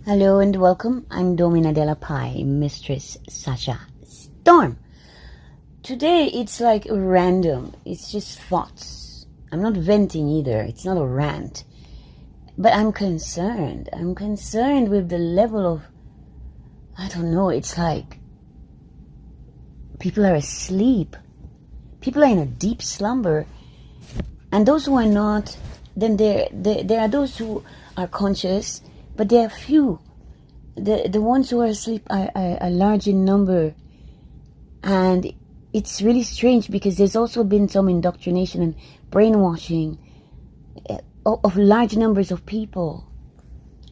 Hello and welcome. I'm Domina Della Pie, Mistress Sasha Storm. Today it's like random. It's just thoughts. I'm not venting either. It's not a rant. But I'm concerned. I'm concerned with the level of, I don't know, it's like people are asleep. People are in a deep slumber. And those who are not, then there are those who are conscious, but there are few. The ones who are asleep are large in number. And it's really strange because there's also been some indoctrination and brainwashing of large numbers of people.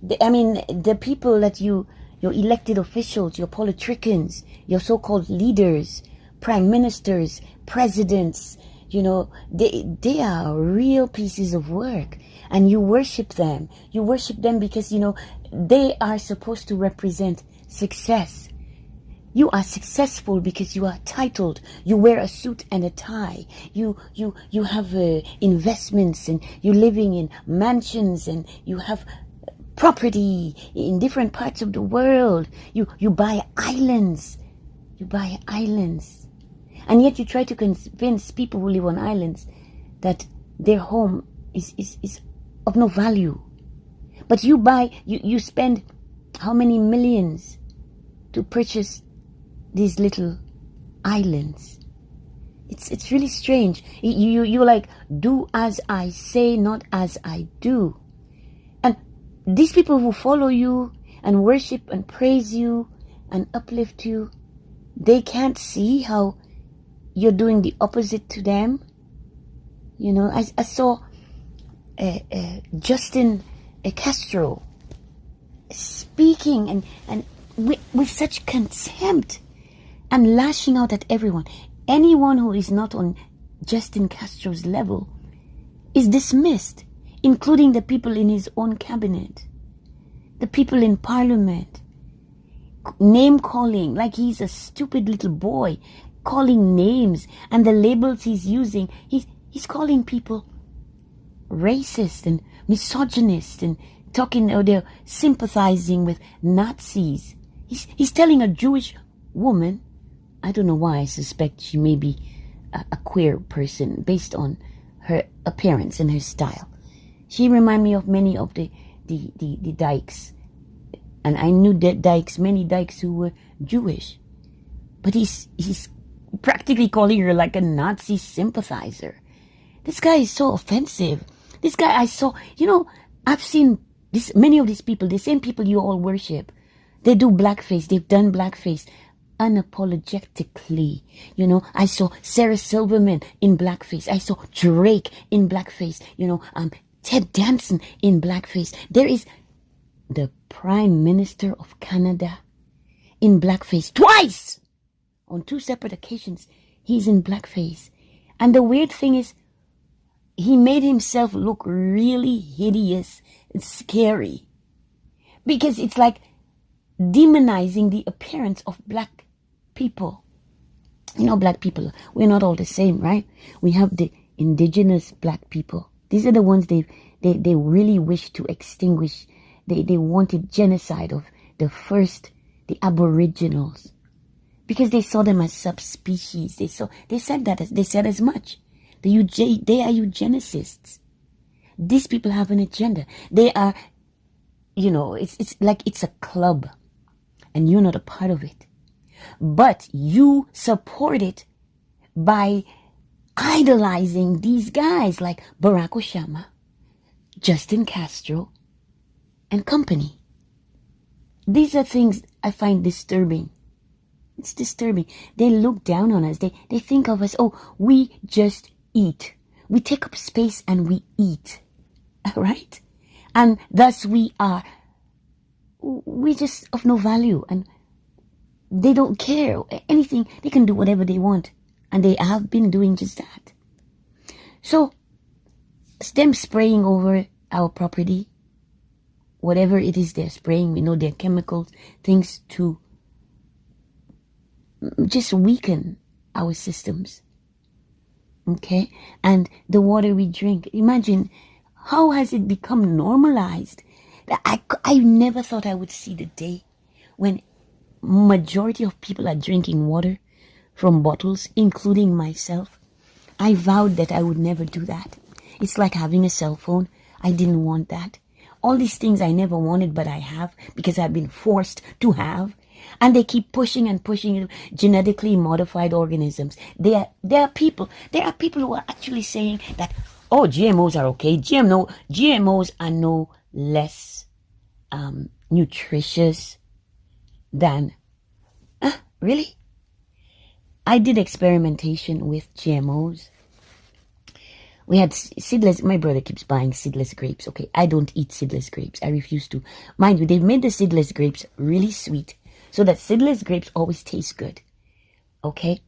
The people that your elected officials, your politicians, your so-called leaders, prime ministers, presidents, they are real pieces of work. And you worship them. You worship them because, they are supposed to represent success. You are successful because you are titled. You wear a suit and a tie. You have investments, and you're living in mansions, and you have property in different parts of the world. You buy islands. You buy islands. And yet you try to convince people who live on islands that their home is of no value. But you spend how many millions to purchase these little islands? It's really strange. You like, do as I say, not as I do. And these people who follow you and worship and praise you and uplift you, they can't see how you're doing the opposite to them. I saw Justin Castro speaking and with such contempt and lashing out at everyone. Anyone who is not on Justin Castro's level is dismissed, including the people in his own cabinet, the people in parliament. Name calling like he's a stupid little boy, calling names, and the labels he's using. He's calling people racist and misogynist and talking, they're sympathizing with Nazis. He's telling a Jewish woman, I don't know why, I suspect she may be a queer person based on her appearance and her style. She reminds me of many of the dykes. And I knew many dykes who were Jewish. But he's practically calling her like a Nazi sympathizer. This guy is so offensive. This guy I saw, I've seen many of these people, the same people you all worship. They do blackface. They've done blackface unapologetically. I saw Sarah Silverman in blackface. I saw Drake in blackface. Ted Danson in blackface. There is the Prime Minister of Canada in blackface twice. On 2 separate occasions, he's in blackface. And the weird thing is, he made himself look really hideous and scary. Because it's like demonizing the appearance of black people. Black people, we're not all the same, right? We have the indigenous black people. These are the ones they really wish to extinguish. They wanted genocide of the aboriginals. Because they saw them as subspecies. They said as much. They are eugenicists. These people have an agenda. They are, it's like it's a club, and you're not a part of it. But you support it by idolizing these guys like Barack Obama, Justin Castro, and company. These are things I find disturbing. It's disturbing. They look down on us. They think of us, we just eat. We take up space and we eat. Right? And thus we're just of no value. And they don't care anything. They can do whatever they want. And they have been doing just that. So, them spraying over our property, whatever it is they're spraying, they're chemicals, things to just weaken our systems. Okay? And the water we drink. Imagine, how has it become normalized I never thought I would see the day when majority of people are drinking water from bottles, including myself. I vowed that I would never do that. It's like having a cell phone. I didn't want that. All these things I never wanted, but I have because I've been forced to have. And they keep pushing and pushing genetically modified organisms. There are people who are actually saying that, oh, GMOs are okay. GMOs are no less nutritious than, really? I did experimentation with GMOs. We had seedless, my brother keeps buying seedless grapes, okay? I don't eat seedless grapes. I refuse to. Mind you, they've made the seedless grapes really sweet, so that seedless grapes always taste good, okay?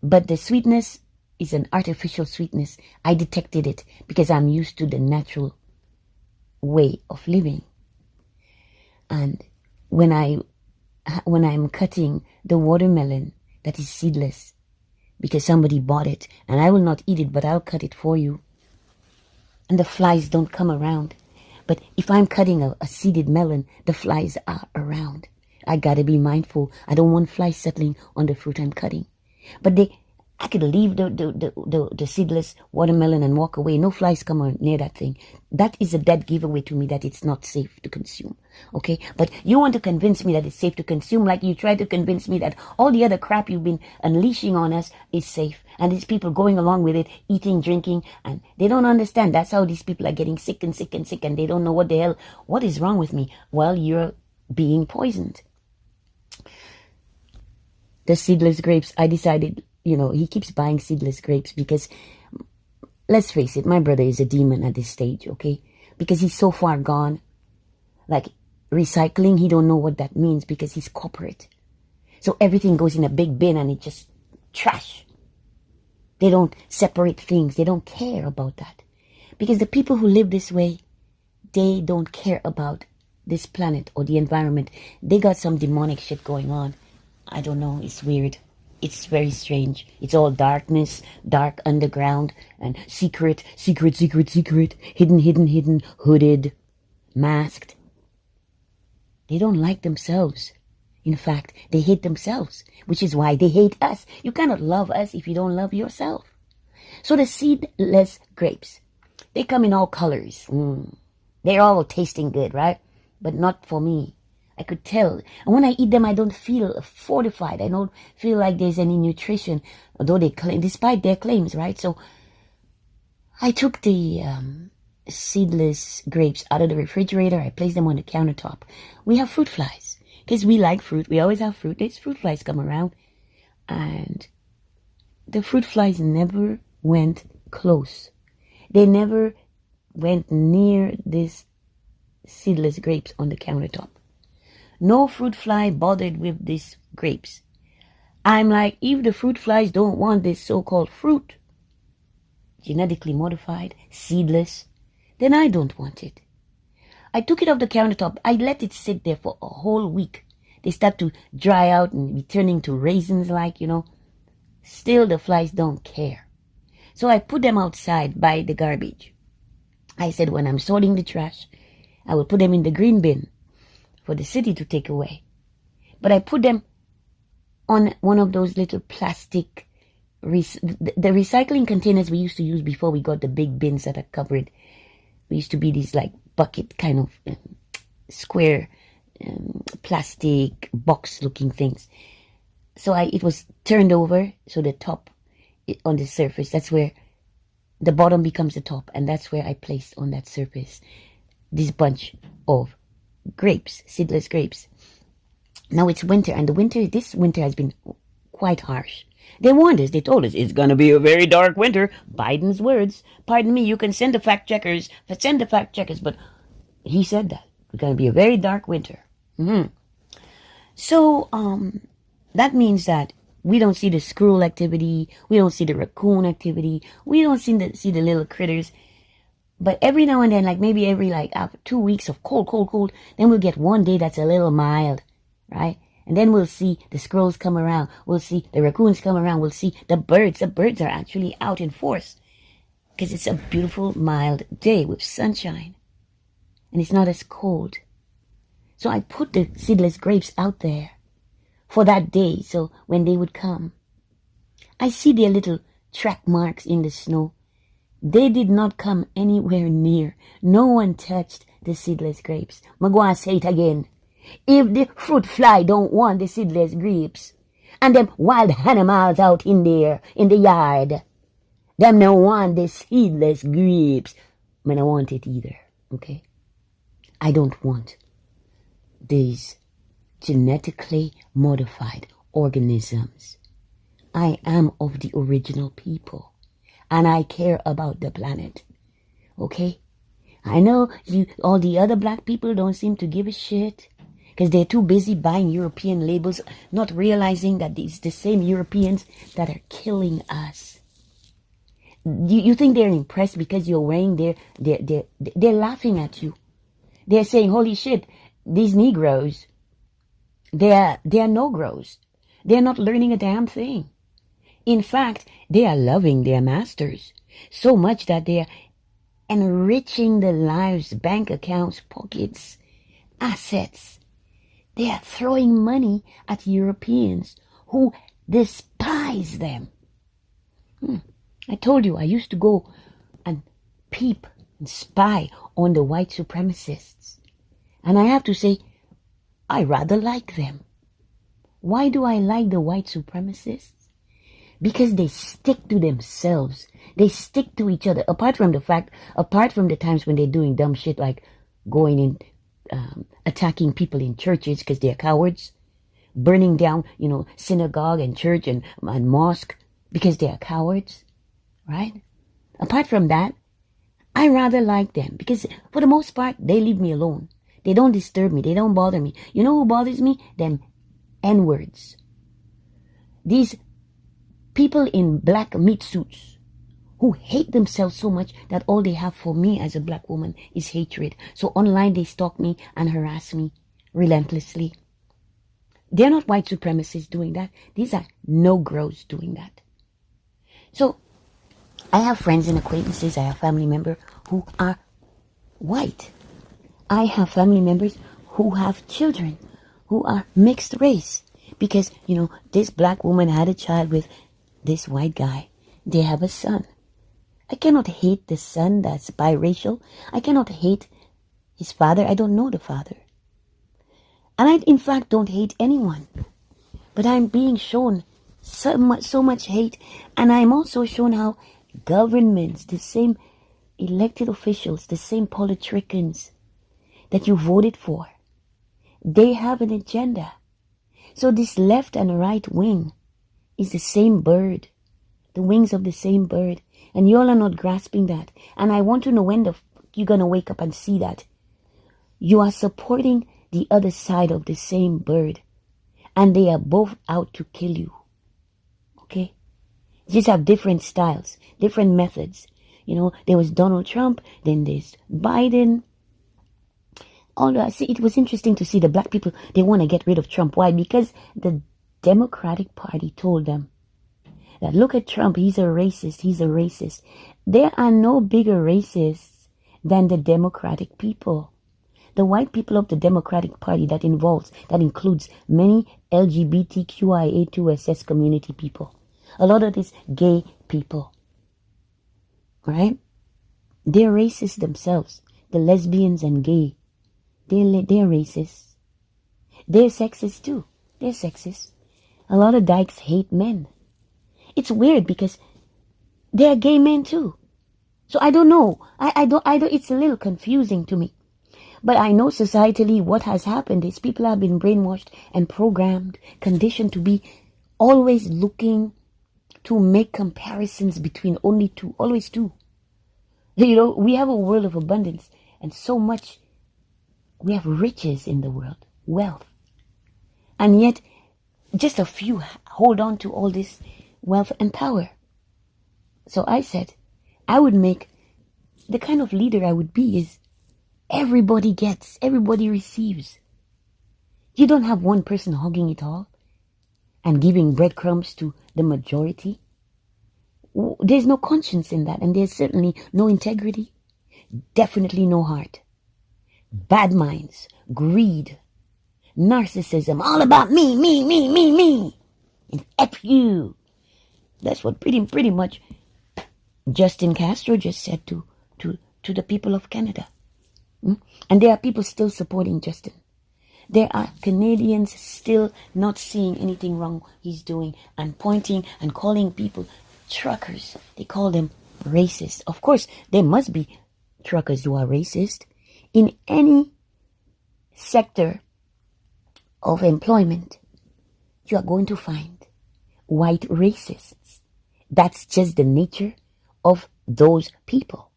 But the sweetness is an artificial sweetness. I detected it because I'm used to the natural way of living. And when I'm cutting the watermelon that is seedless, because somebody bought it, and I will not eat it, but I'll cut it for you, and the flies don't come around. But if I'm cutting a seeded melon, the flies are around. I gotta be mindful. I don't want flies settling on the fruit I'm cutting. But I could leave the seedless watermelon and walk away. No flies come near that thing. That is a dead giveaway to me that it's not safe to consume. Okay? But you want to convince me that it's safe to consume, like you try to convince me that all the other crap you've been unleashing on us is safe. And these people going along with it, eating, drinking, and they don't understand. That's how these people are getting sick and sick and sick, and they don't know what is wrong with me. Well, you're being poisoned. The seedless grapes, I decided, he keeps buying seedless grapes because, let's face it, my brother is a demon at this stage, okay? Because he's so far gone. Like, recycling, he don't know what that means because he's corporate. So everything goes in a big bin and it's just trash. They don't separate things. They don't care about that. Because the people who live this way, they don't care about this planet or the environment. They got some demonic shit going on. I don't know. It's weird. It's very strange. It's all darkness, dark underground, and secret, hidden, hooded, masked. They don't like themselves. In fact, they hate themselves, which is why they hate us. You cannot love us if you don't love yourself. So the seedless grapes, they come in all colors. They're all tasting good, right? But not for me. I could tell. And when I eat them, I don't feel fortified. I don't feel like there's any nutrition, although they claim, despite their claims, right? So I took the seedless grapes out of the refrigerator. I placed them on the countertop. We have fruit flies because we like fruit. We always have fruit. There's fruit flies come around. And the fruit flies never went close. They never went near these seedless grapes on the countertop. No fruit fly bothered with these grapes. I'm like, if the fruit flies don't want this so-called fruit, genetically modified, seedless, then I don't want it. I took it off the countertop. I let it sit there for a whole week. They start to dry out and be turning to raisins Still, the flies don't care. So I put them outside by the garbage. I said, when I'm sorting the trash, I will put them in the green bin for the city to take away. But I put them on one of those little plastic, the recycling containers we used to use before we got the big bins that are covered. We used to be these like bucket kind of square plastic box looking things. So it was turned over, so the top on the surface, that's where the bottom becomes the top, and that's where I placed on that surface this bunch of grapes, seedless grapes. Now it's winter, and this winter has been quite harsh. They warned us, they told us, it's gonna be a very dark winter. Biden's words. Pardon me, you can send the fact checkers, but he said that. It's gonna be a very dark winter. So, that means that we don't see the squirrel activity, we don't see the raccoon activity, we don't see the little critters. But every now and then, like maybe every after 2 weeks of cold, then we'll get one day that's a little mild, right? And then we'll see the squirrels come around, we'll see the raccoons come around, we'll see the birds. The birds are actually out in force because it's a beautiful mild day with sunshine. And it's not as cold. So I put the seedless grapes out there for that day, so when they would come, I see their little track marks in the snow. They did not come anywhere near. No one touched the seedless grapes. I'm going to say it again. If the fruit fly don't want the seedless grapes, and them wild animals out in there, in the yard, them don't want the seedless grapes, I don't want it either, okay? I don't want these genetically modified organisms. I am of the original people, and I care about the planet, okay? I know all the other black people don't seem to give a shit because they're too busy buying European labels, not realizing that it's the same Europeans that are killing us. You think they're impressed because you're wearing they're laughing at you. They're saying, holy shit, these Negroes, they're no-gros. They're not learning a damn thing. In fact, they are loving their masters so much that they're enriching the lives, bank accounts, pockets, assets. They are throwing money at Europeans who despise them. I told you I used to go and peep and spy on the white supremacists. And I have to say, I rather like them. Why do I like the white supremacists? Because they stick to themselves. They stick to each other. Apart from the times when they're doing dumb shit like going in, attacking people in churches because they're cowards, burning down, synagogue and church and mosque because they're cowards, right? Apart from that, I rather like them because for the most part, they leave me alone. They don't disturb me. They don't bother me. You know who bothers me? Them N-words. These people in black meat suits who hate themselves so much that all they have for me as a black woman is hatred. So online they stalk me and harass me relentlessly. They're not white supremacists doing that. These are no-gros doing that. So I have friends and acquaintances, I have family members who are white. I have family members who have children who are mixed race. Because, this black woman had a child with this white guy. They have a son. I cannot hate the son that's biracial. I cannot hate his father. I don't know the father. And I, in fact, don't hate anyone. But I'm being shown so much hate. And I'm also shown how governments, the same elected officials, the same politicians that you voted for, they have an agenda. So this left and right wing is the same bird, the wings of the same bird. And you all are not grasping that. And I want to know when you're going to wake up and see that. You are supporting the other side of the same bird. And they are both out to kill you. Okay? Just have different styles, different methods. There was Donald Trump, then there's Biden. It was interesting to see the black people, they want to get rid of Trump. Why? Because the Democratic Party told them that look at Trump, he's a racist. There are no bigger racists than the Democratic people. The white people of the Democratic Party that includes many LGBTQIA2SS community people. A lot of these gay people. Right? They're racist themselves. The lesbians and gay. They're racist. They're sexist too. They're sexist. A lot of dykes hate men. It's weird because they're gay men too. So I don't know. I don't, it's a little confusing to me. But I know societally what has happened is people have been brainwashed and programmed, conditioned to be always looking to make comparisons between only two, always two. We have a world of abundance and so much. We have riches in the world, wealth. And yet, just a few hold on to all this wealth and power. So I said, I would make, the kind of leader I would be is everybody gets, everybody receives. You don't have one person hogging it all and giving breadcrumbs to the majority. There's no conscience in that, and there's certainly no integrity, definitely no heart. Bad minds, greed, narcissism, all about me, me, and F you. That's what pretty much Justin Castro just said to the people of Canada. And there are people still supporting Justin. There are Canadians still not seeing anything wrong he's doing and pointing and calling people truckers. They call them racist. Of course, there must be truckers who are racist. In any sector of employment, you are going to find white racists. That's just the nature of those people.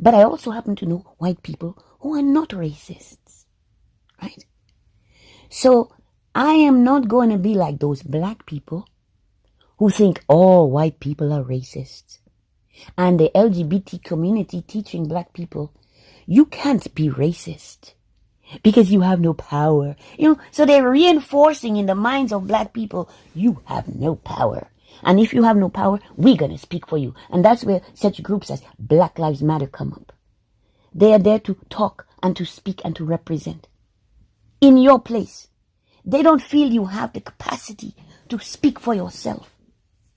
But I also happen to know white people who are not racists, right? So I am not going to be like those black people who think all white people are racists. And the LGBT community teaching black people, you can't be racist because you have no power. So they're reinforcing in the minds of black people, you have no power. And if you have no power, we're going to speak for you. And that's where such groups as Black Lives Matter come up. They are there to talk and to speak and to represent. In your place, they don't feel you have the capacity to speak for yourself,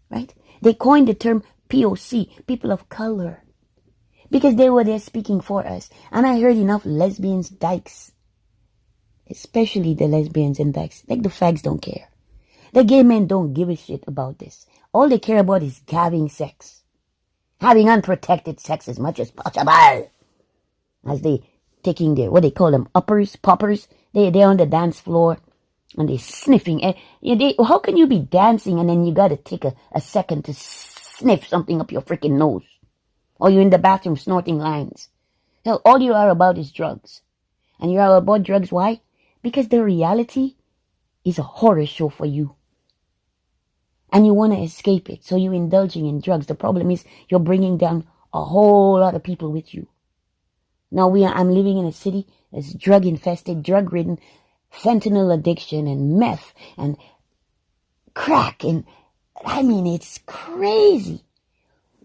right? They coined the term POC, people of color, because they were there speaking for us. And I heard enough lesbians, dykes, especially the lesbians and dykes, like the fags don't care. The gay men don't give a shit about this. All they care about is having sex. Having unprotected sex as much as possible. As they taking their, what they call them, uppers, poppers. They're on the dance floor and they're sniffing. How can you be dancing and then you got to take a second to sniff something up your freaking nose? Or you're in the bathroom snorting lines. Hell, all you are about is drugs. And you are about drugs, why? Because the reality is a horror show for you. And you want to escape it, so you're indulging in drugs. The problem is you're bringing down a whole lot of people with you. Now I'm living in a city that's drug-infested, drug-ridden, fentanyl addiction and meth and crack. And I mean, it's crazy.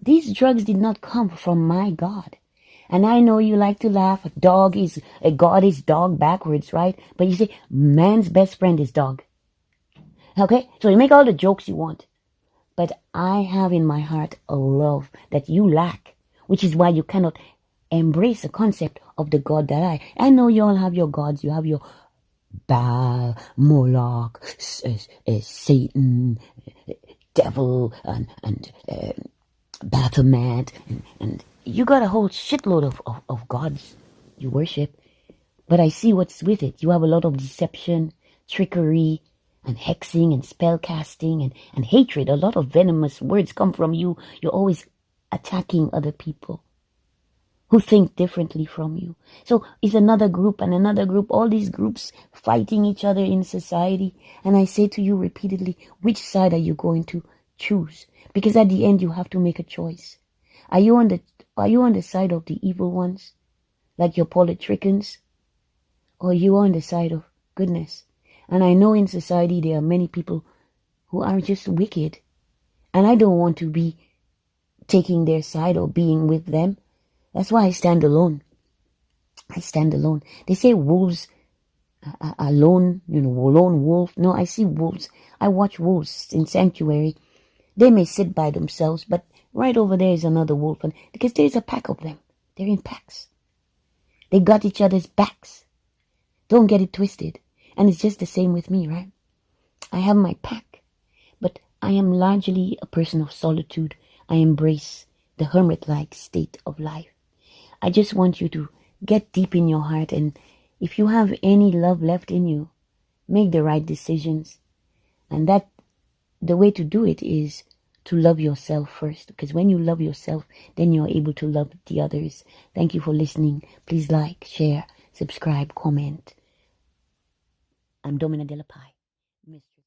These drugs did not come from my God. And I know you like to laugh. God is dog backwards, right? But you say, man's best friend is dog. Okay, so you make all the jokes you want. But I have in my heart a love that you lack, which is why you cannot embrace the concept of the God that I know you all have your gods. You have your Baal, Moloch, Satan, devil, and Baphomet. And you got a whole shitload of gods you worship. But I see what's with it. You have a lot of deception, trickery, and hexing and spell casting and hatred. A lot of venomous words come from you. You're always attacking other people who think differently from you. So it's another group and another group, all these groups fighting each other in society. And I say to you repeatedly, which side are you going to choose? Because at the end you have to make a choice. Are you on the side of the evil ones, like your politricians? Or are you on the side of goodness? And I know in society there are many people who are just wicked. And I don't want to be taking their side or being with them. That's why I stand alone. I stand alone. They say wolves are alone, lone wolf. No, I see wolves. I watch wolves in sanctuary. They may sit by themselves, but right over there is another wolf. And because there's a pack of them. They're in packs. They got each other's backs. Don't get it twisted. And it's just the same with me, right? I have my pack, but I am largely a person of solitude. I embrace the hermit-like state of life. I just want you to get deep in your heart, and if you have any love left in you, make the right decisions. And that the way to do it is to love yourself first, because when you love yourself, then you're able to love the others. Thank you for listening. Please like, share, subscribe, comment. I'm Domina Della Pie.